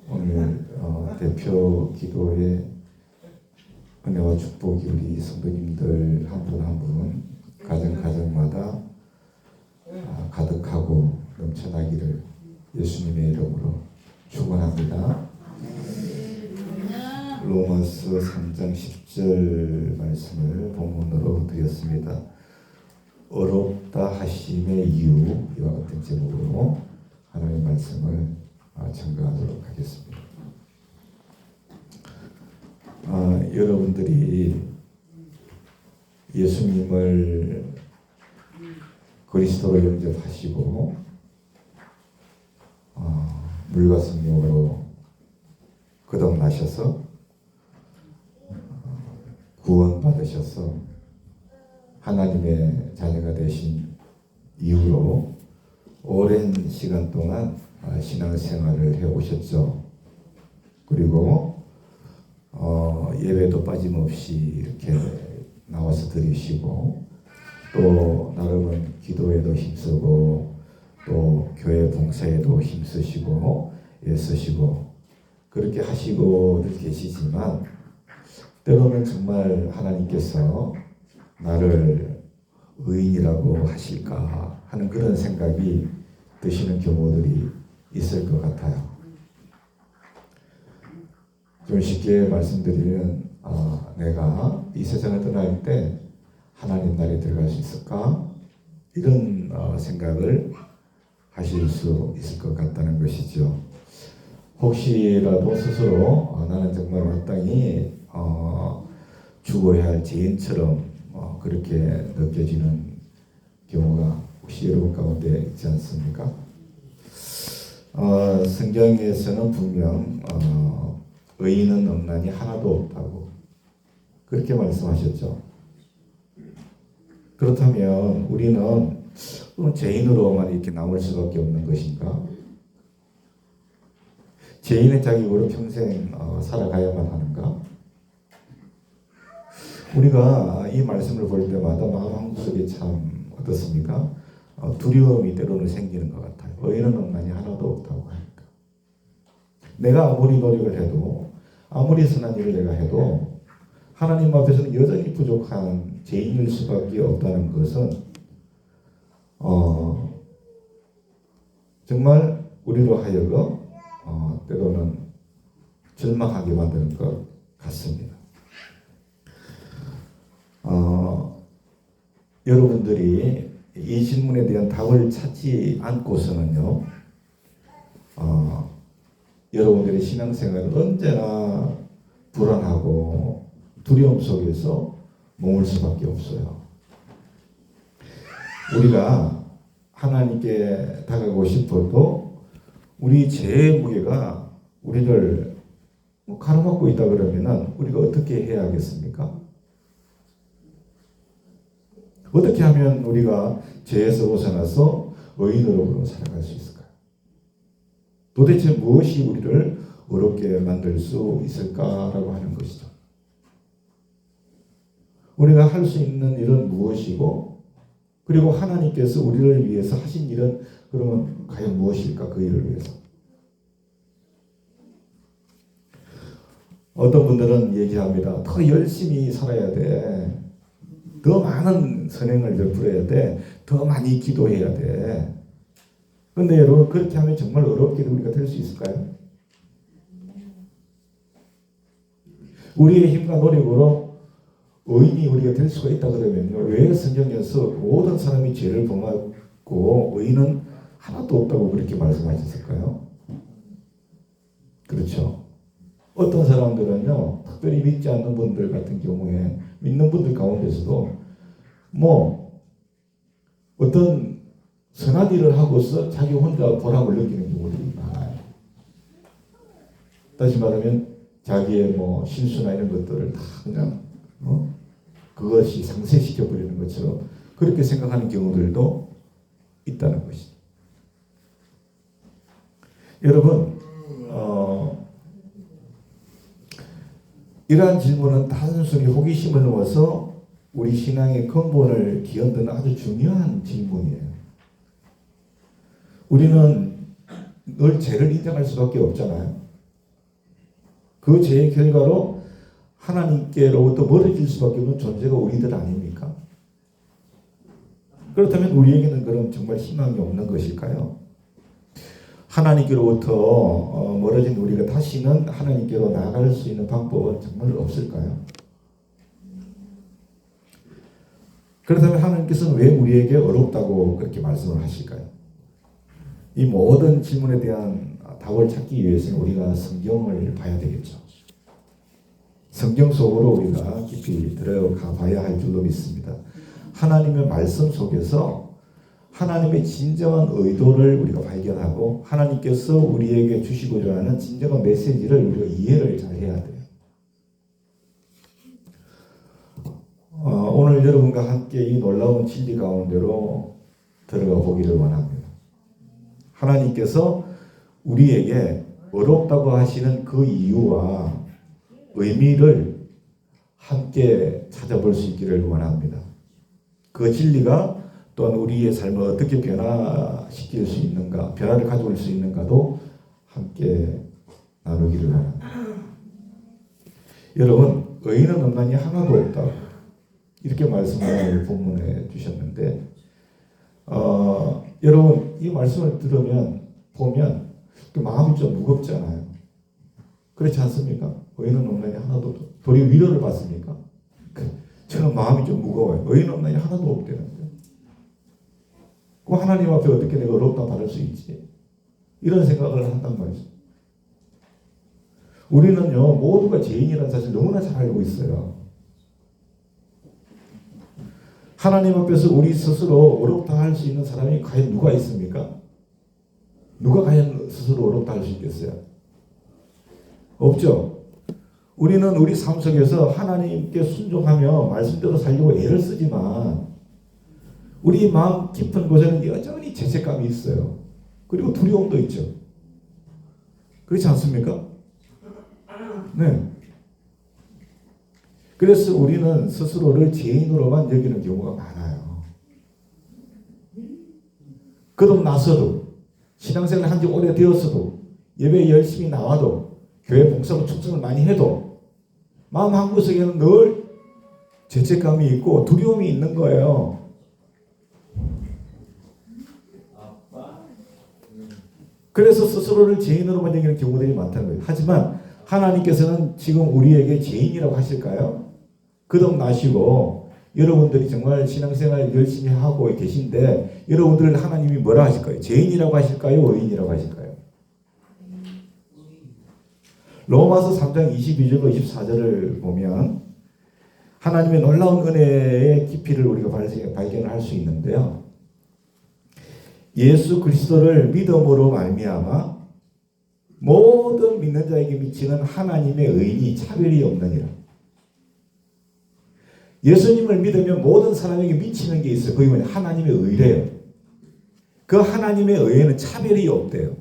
오늘 대표 기도에 은혜와 축복이 우리 성도님들 한 분 한 분 가정마다 가득하고 넘쳐나기를 예수님의 이름으로 축원합니다. 로마서 3장 10절 말씀을 본문으로 드렸습니다. 어렵다 하심의 이유, 이와 같은 제목으로 하나님의 말씀을 전가하도록 하겠습니다. 여러분들이 예수님을 그리스도로 영접하시고 물과 성령으로 거듭나셔서 구원받으셔서 하나님의 자녀가 되신 이후로 오랜 시간 동안 신앙생활을 해오셨죠. 그리고 예배도 빠짐없이 이렇게 나와서 드리시고 또 나름은 기도에도 힘쓰고 또 교회 봉사에도 힘쓰시고 애쓰시고 그렇게 하시고들 계시지만 때로는 정말 하나님께서 나를 의인이라고 하실까 하는 그런 생각이 드시는 경우들이 있을 것 같아요. 좀 쉽게 말씀드리면 내가 이 세상을 떠날 때 하나님 나라에 들어갈 수 있을까? 이런 생각을 하실 수 있을 것 같다는 것이죠. 혹시라도 스스로 나는 정말 마땅히 죽어야 할 죄인처럼 그렇게 느껴지는 경우가 혹시 여러분 가운데 있지 않습니까? 성경에서는 분명 의인은 없나니 하나도 없다고 그렇게 말씀하셨죠. 그렇다면 우리는 죄인으로만 이렇게 남을 수밖에 없는 것인가? 죄인의 자격으로 평생 살아가야만 하는가? 우리가 이 말씀을 볼 때마다 마음 한구석에 참 어떻습니까? 두려움이 때로는 생기는 것 같아요. 의인은 없나니 하나도 없다고 하니까. 내가 아무리 노력을 해도 아무리 선한 일을 내가 해도 하나님 앞에서는 여전히 부족한 죄인일 수밖에 없다는 것은 정말 우리로 하여금 때로는 절망하게 만드는 것 같습니다. 여러분들이 이 질문에 대한 답을 찾지 않고서는요, 여러분들의 신앙생활은 언제나 불안하고 두려움 속에서 머물 수밖에 없어요. 우리가 하나님께 다가가고 싶어도 우리 죄의 무게가 우리를 가로막고 있다 그러면은 우리가 어떻게 해야 하겠습니까? 어떻게 하면 우리가 죄에서 벗어나서 의인으로 살아갈 수 있을까요? 도대체 무엇이 우리를 어렵게 만들 수 있을까라고 하는 것이죠. 우리가 할 수 있는 일은 무엇이고 그리고 하나님께서 우리를 위해서 하신 일은 그러면 과연 무엇일까? 그 일을 위해서. 어떤 분들은 얘기합니다. 더 열심히 살아야 돼. 더 많은 선행을 베풀어야 돼. 더 많이 기도해야 돼. 그런데 여러분 그렇게 하면 정말 어렵게 우리가 될 수 있을까요? 우리의 힘과 노력으로 의인이 우리가 될 수가 있다 그러면요. 왜 성경에서 모든 사람이 죄를 범하고 의인은 하나도 없다고 그렇게 말씀하셨을까요? 그렇죠. 어떤 사람들은요, 특별히 믿지 않는 분들 같은 경우에 믿는 분들 가운데서도 어떤 선한 일을 하고서 자기 혼자 보람을 느끼는 경우들이 많아요. 다시 말하면 자기의 실수나 이런 것들을 다 그냥 그것이 상쇄시켜 버리는 것처럼 그렇게 생각하는 경우들도 있다는 것이죠. 여러분, 이러한 질문은 단순히 호기심을 넘어서 우리 신앙의 근본을 뒤흔드는 아주 중요한 질문이에요. 우리는 늘 죄를 인정할 수밖에 없잖아요. 그 죄의 결과로 하나님께로부터 멀어질 수밖에 없는 존재가 우리들 아닙니까? 그렇다면 우리에게는 그럼 정말 희망이 없는 것일까요? 하나님께로부터 멀어진 우리가 다시는 하나님께로 나아갈 수 있는 방법은 정말 없을까요? 그렇다면 하나님께서는 왜 우리에게 어렵다고 그렇게 말씀을 하실까요? 이 모든 질문에 대한 답을 찾기 위해서는 우리가 성경을 봐야 되겠죠. 성경 속으로 우리가 깊이 들어가 봐야 할 줄로 믿습니다. 하나님의 말씀 속에서 하나님의 진정한 의도를 우리가 발견하고 하나님께서 우리에게 주시고자 하는 진정한 메시지를 우리가 이해를 잘 해야 돼요. 오늘 여러분과 함께 이 놀라운 진리 가운데로 들어가 보기를 원합니다. 하나님께서 우리에게 어렵다고 하시는 그 이유와 의미를 함께 찾아볼 수 있기를 원합니다. 그 진리가 또한 우리의 삶을 어떻게 변화시킬 수 있는가, 변화를 가져올 수 있는가도 함께 나누기를 원합니다. 여러분, 의인은 없나니 하나도 없다고 이렇게 말씀을 본문에 주셨는데 여러분 이 말씀을 보면 마음이 좀 무겁잖아요. 그렇지 않습니까? 의인은 없나니 하나도 없다. 도리어 위로를 받습니까? 저는 마음이 좀 무거워요. 의인은 없나니 하나도 없다는데. 그 하나님 앞에 어떻게 내가 어렵다 받을 수 있지? 이런 생각을 한단 말이죠. 우리는요 모두가 죄인이라는 사실 너무나 잘 알고 있어요. 하나님 앞에서 우리 스스로 어렵다 할 수 있는 사람이 과연 누가 있습니까? 누가 과연 스스로 어렵다 할 수 있겠어요? 없죠. 우리는 우리 삶 속에서 하나님께 순종하며 말씀대로 살려고 애를 쓰지만 우리 마음 깊은 곳에는 여전히 죄책감이 있어요. 그리고 두려움도 있죠. 그렇지 않습니까? 네. 그래서 우리는 스스로를 죄인으로만 여기는 경우가 많아요. 거듭나서도 신앙생활 한지 오래되었어도 예배에 열심히 나와도 교회 봉사로 축성을 많이 해도 마음 한구석에는 늘 죄책감이 있고 두려움이 있는 거예요. 그래서 스스로를 죄인으로만 여기는 경우들이 많다는 거예요. 하지만 하나님께서는 지금 우리에게 죄인이라고 하실까요? 거듭나시고 여러분들이 정말 신앙생활 열심히 하고 계신데 여러분들은 하나님이 뭐라 하실까요? 죄인이라고 하실까요? 의인이라고 하실까요? 로마서 3장 22절로 24절을 보면 하나님의 놀라운 은혜의 깊이를 우리가 발견할 수 있는데요. 예수 그리스도를 믿음으로 말미암아 모든 믿는 자에게 미치는 하나님의 의인이 차별이 없느니라. 예수님을 믿으면 모든 사람에게 미치는 게 있어요. 그게 뭐냐? 하나님의 의래요. 그 하나님의 의에는 차별이 없대요.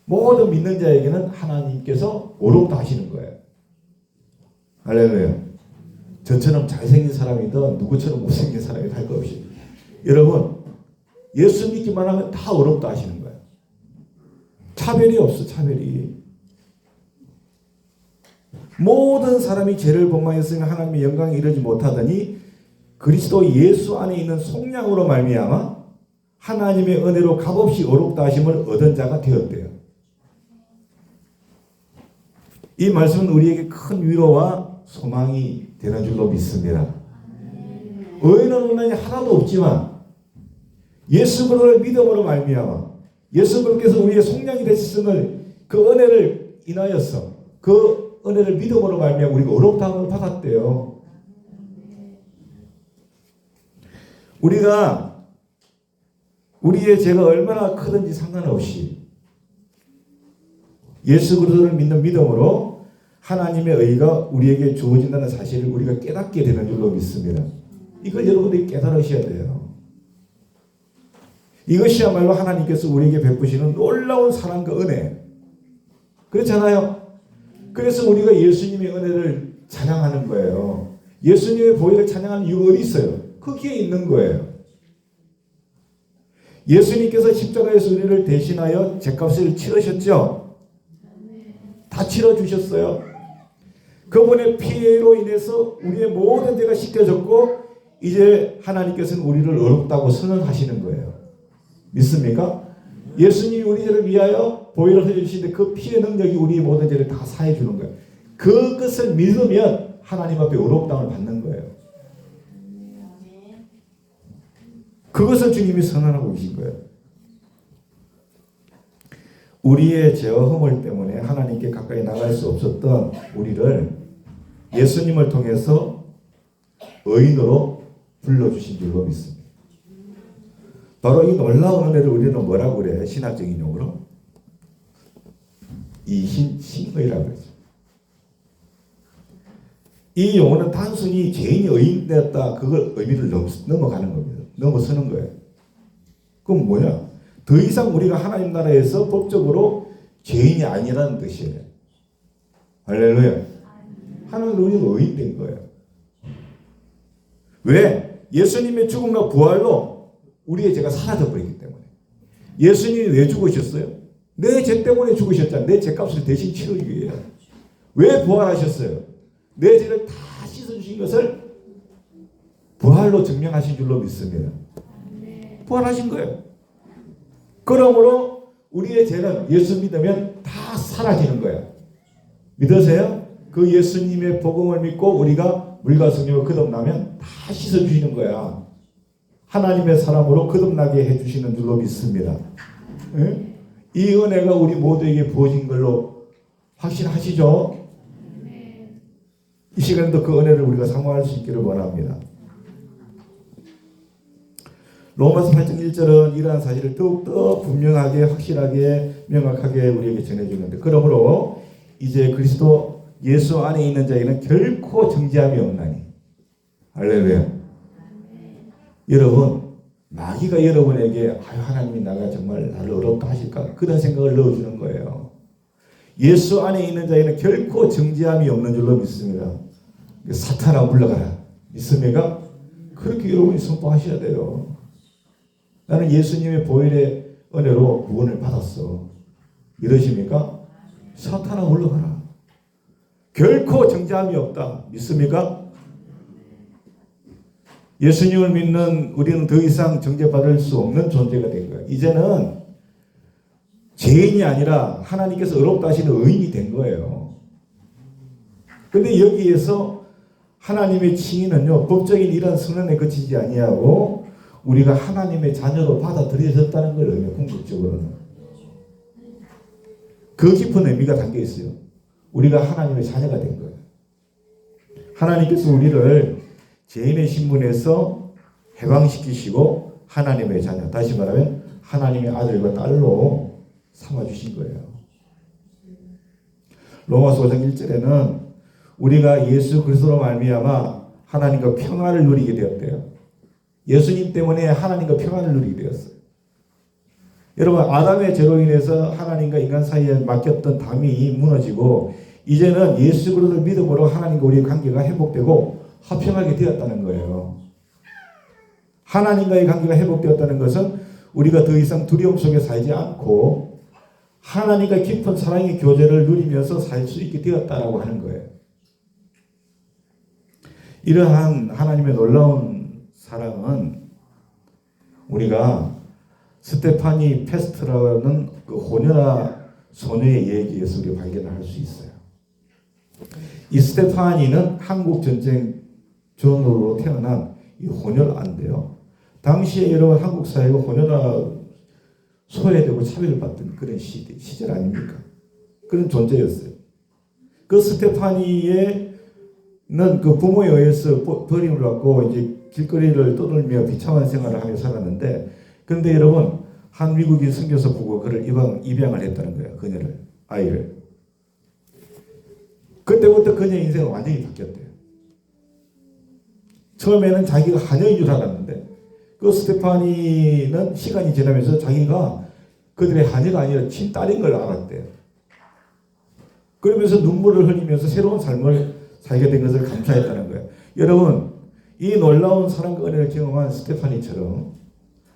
모든 믿는 자에게는 하나님께서 어렵다 하시는 거예요. 할렐루야. 저처럼 잘생긴 사람이든 누구처럼 못생긴 사람이든 할 거 없이 여러분 예수 믿기만 하면 다 어렵다 하시는 거예요. 차별이 없어. 차별이. 모든 사람이 죄를 범하였으면 하나님의 영광에 이르지 못하더니 그리스도 예수 안에 있는 속량으로 말미암아 하나님의 은혜로 값없이 어렵다 하심을 얻은 자가 되었대요. 이 말씀은 우리에게 큰 위로와 소망이 되는 줄로 믿습니다. 의인은 없나니 하나도 없지만 예수 그리스도를 믿음으로 말미암아 예수 그리스도께서 우리의 속량이 되셨음을 그 은혜를 인하여서 그 은혜를 믿음으로 말미암아 우리가 어렵다함을 받았대요. 우리가 우리의 죄가 얼마나 크든지 상관없이 예수 그리스도를 믿는 믿음으로 하나님의 의가 우리에게 주어진다는 사실을 우리가 깨닫게 되는 줄로 믿습니다. 이걸 여러분들이 깨달으셔야 돼요. 이것이야말로 하나님께서 우리에게 베푸시는 놀라운 사랑과 은혜. 그렇잖아요. 그래서 우리가 예수님의 은혜를 찬양하는 거예요. 예수님의 보혈을 찬양하는 이유가 어디 있어요? 거기에 있는 거예요. 예수님께서 십자가에서 우리를 대신하여 죄값을 치르셨죠. 다 치러주셨어요. 그분의 피로 인해서 우리의 모든 죄가 씻겨졌고 이제 하나님께서는 우리를 의롭다고 선언하시는 거예요. 믿습니까? 예수님이 우리 죄를 위하여 보혈을 흘려주시는데 그 피의 능력이 우리의 모든 죄를 다 사해 주는 거예요. 그것을 믿으면 하나님 앞에 의롭다움을 받는 거예요. 그것을 주님이 선언하고 계신 거예요. 우리의 죄와 허물 때문에 하나님께 가까이 나갈 수 없었던 우리를 예수님을 통해서 의인으로 불러주신 줄로 믿습니다. 바로 이 놀라운 은혜를 우리는 뭐라고 그래요? 신학적인 용어로 신의라고 그러죠. 이 용어는 단순히 죄인이 의인되었다 그걸 의미를 넘어가는 겁니다. 넘어서는 거예요. 그럼 뭐냐? 더 이상 우리가 하나님 나라에서 법적으로 죄인이 아니라는 뜻이에요. 할렐루야. 하나님 우리는 의인된 거예요. 왜? 예수님의 죽음과 부활로 우리의 죄가 사라져버리기 때문에. 예수님이 왜 죽으셨어요? 내 죄 때문에 죽으셨잖아요. 내 죄값을 대신 치르기 위해. 왜 부활하셨어요? 내 죄를 다 씻어주신 것을 부활로 증명하신 줄로 믿습니다. 부활하신 거예요. 그러므로 우리의 죄는 예수 믿으면 다 사라지는 거예요. 믿으세요? 그 예수님의 복음을 믿고 우리가 물과 성령을 거듭나면 다 씻어주시는 거야. 하나님의 사람으로 거듭나게 해주시는 줄로 믿습니다. 네? 이 은혜가 우리 모두에게 부어진 걸로 확신하시죠? 이 시간에도 그 은혜를 우리가 사모할 수 있기를 원합니다. 로마서 8장 1절은 이러한 사실을 더욱더 분명하게 확실하게 명확하게 우리에게 전해주는데 그러므로 이제 그리스도 예수 안에 있는 자에게는 결코 정죄함이 없나니 할렐루야. 여러분 마귀가 여러분에게 하나님이 나가 정말 나를 어렵다 하실까 그런 생각을 넣어주는 거예요. 예수 안에 있는 자에게는 결코 정죄함이 없는 줄로 믿습니다. 사탄아 물러가라. 믿습니까? 그렇게 여러분이 선포하셔야 돼요. 나는 예수님의 보혈의 은혜로 구원을 받았어. 이러십니까? 사탄아 물러가라. 결코 정죄함이 없다. 믿습니까? 예수님을 믿는 우리는 더 이상 정죄받을 수 없는 존재가 된 거예요. 이제는 죄인이 아니라 하나님께서 의롭다 하시는 의인이 된 거예요. 그런데 여기에서 하나님의 칭의는요, 법적인 이런 선언에 그치지 아니하고 우리가 하나님의 자녀로 받아들여졌다는 걸 의미해요. 궁극적으로는. 그 깊은 의미가 담겨 있어요. 우리가 하나님의 자녀가 된 거예요. 하나님께서 우리를 죄인의 신분에서 해방시키시고 하나님의 자녀, 다시 말하면 하나님의 아들과 딸로 삼아주신 거예요. 로마서 5장 1절에는 우리가 예수 그리스도로 말미암아 하나님과 평안을 누리게 되었대요. 예수님 때문에 하나님과 평안을 누리게 되었어요. 여러분 아담의 죄로 인해서 하나님과 인간 사이에 막혔던 담이 무너지고 이제는 예수 그리스도를 믿음으로 하나님과 우리의 관계가 회복되고 화평하게 되었다는 거예요. 하나님과의 관계가 회복되었다는 것은 우리가 더 이상 두려움 속에 살지 않고 하나님과 깊은 사랑의 교제를 누리면서 살 수 있게 되었다라고 하는 거예요. 이러한 하나님의 놀라운 사랑은 우리가 스테파니 페스트라는 그 호녀나 소녀의 얘기에서 우리가 발견할 수 있어요. 이 스테파니는 한국 전쟁 전으로 태어난 이 호녀인데요. 당시에 여러분 한국 사회가 호녀가 소외되고 차별을 받던 그런 시절 아닙니까? 그런 존재였어요. 그 스테파니의 는 그 부모에 의해서 버림을 받고 이제 길거리를 떠돌며 비참한 생활을 하며 살았는데, 그런데 여러분 한 미국인 선교사 보고 그를 입양을 했다는 거예요. 그녀를, 아이를. 그때부터 그녀의 인생은 완전히 바뀌었대요. 처음에는 자기가 하녀인 줄 알았는데 그 스테파니는 시간이 지나면서 자기가 그들의 하녀가 아니라 친딸인 걸 알았대요. 그러면서 눈물을 흘리면서 새로운 삶을 살게 된 것을 감사했다는 거예요. 여러분 이 놀라운 사랑과 은혜를 경험한 스테파니처럼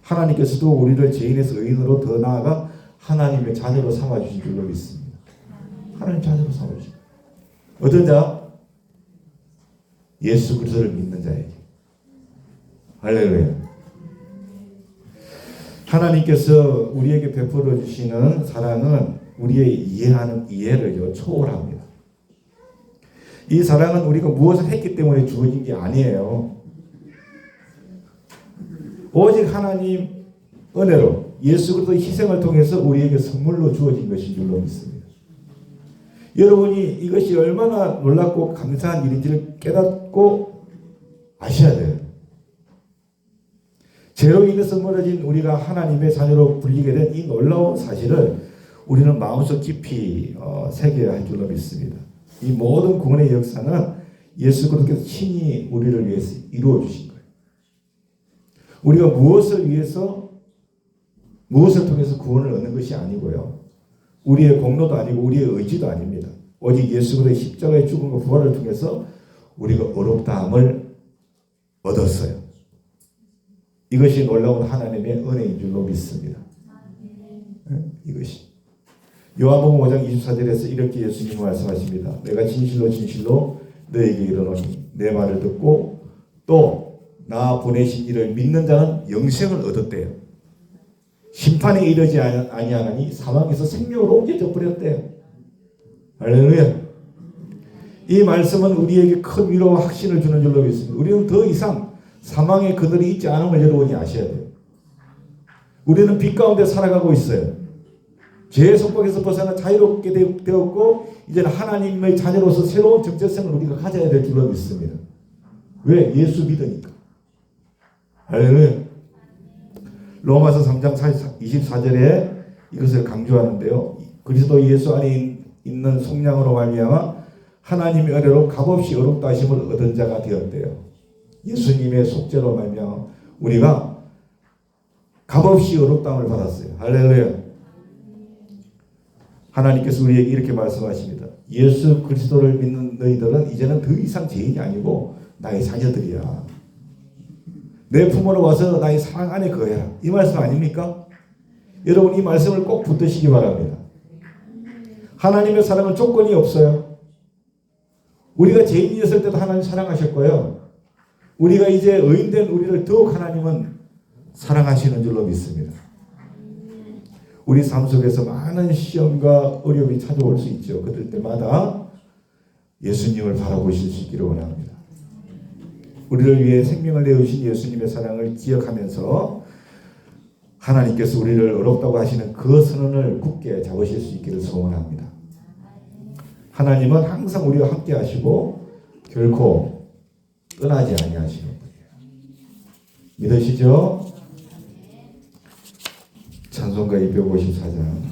하나님께서도 우리를 죄인에서 의인으로 더 나아가 하나님의 자녀로 삼아주신 줄로 믿습니다. 하나님 자녀로 삼아주신 어떤 자? 예수 그리스도를 믿는 자에게. 할렐루야. 하나님께서 우리에게 베풀어 주시는 사랑은 우리의 이해하는 이해를 초월합니다. 이 사랑은 우리가 무엇을 했기 때문에 주어진 게 아니에요. 오직 하나님 은혜로 예수 그리스도의 희생을 통해서 우리에게 선물로 주어진 것인 줄로 믿습니다. 여러분이 이것이 얼마나 놀랍고 감사한 일인지를 깨닫고 아셔야 돼요. 죄로 인해서 멀어진 우리가 하나님의 자녀로 불리게 된 이 놀라운 사실을 우리는 마음속 깊이 새겨야 할 줄로 믿습니다. 이 모든 구원의 역사는 예수 그리스도께서 친히 우리를 위해서 이루어 주신 거예요. 우리가 무엇을 통해서 구원을 얻는 것이 아니고요. 우리의 공로도 아니고 우리의 의지도 아닙니다. 오직 예수 그리스도의 십자가의 죽음과 부활을 통해서 우리가 어렵다함을 얻었어요. 이것이 놀라운 하나님의 은혜인 줄로 믿습니다. 이것이 요한복음 5장 24절에서 이렇게 예수님이 말씀하십니다. 내가 진실로 진실로 너에게 이르노니 내 말을 듣고 또 나 보내신 이를 믿는 자는 영생을 얻었대요. 심판에 이르지 아니하나니 사망에서 생명으로 옮겨져 버렸대요. 할렐루야. 이 말씀은 우리에게 큰 위로와 확신을 주는 줄로 믿습니다. 우리는 더 이상 사망의 그늘이 있지 않음을 여러분이 아셔야 돼요. 우리는 빛 가운데 살아가고 있어요. 죄의 속박에서 벗어나 자유롭게 되었고 이제는 하나님의 자녀로서 새로운 정체성을 우리가 가져야 될 줄로 믿습니다. 왜? 예수 믿으니까. 할렐루야. 로마서 3장 24절에 이것을 강조하는데요. 그리스도 예수 안에 있는 속량으로 말미암아 하나님의 은혜로 값없이 어렵다 하심을 얻은 자가 되었대요. 예수님의 속죄로 말미암아 우리가 값없이 어렵다함을 받았어요. 할렐루야. 하나님께서 우리에게 이렇게 말씀하십니다. 예수 그리스도를 믿는 너희들은 이제는 더 이상 죄인이 아니고 나의 자녀들이야. 내 품으로 와서 나의 사랑 안에 거해라. 이 말씀 아닙니까? 여러분 이 말씀을 꼭 붙드시기 바랍니다. 하나님의 사랑은 조건이 없어요. 우리가 죄인이었을 때도 하나님 사랑하셨고요. 우리가 이제 의인된 우리를 더욱 하나님은 사랑하시는 줄로 믿습니다. 우리 삶 속에서 많은 시험과 어려움이 찾아올 수 있죠. 그럴 때마다 예수님을 바라보실 수 있기를 원합니다. 우리를 위해 생명을 내어주신 예수님의 사랑을 기억하면서 하나님께서 우리를 어렵다고 하시는 그 선언을 굳게 잡으실 수 있기를 소원합니다. 하나님은 항상 우리와 함께 하시고 결코 떠나지 아니하시는 분이에요. 믿으시죠? 찬송가 254장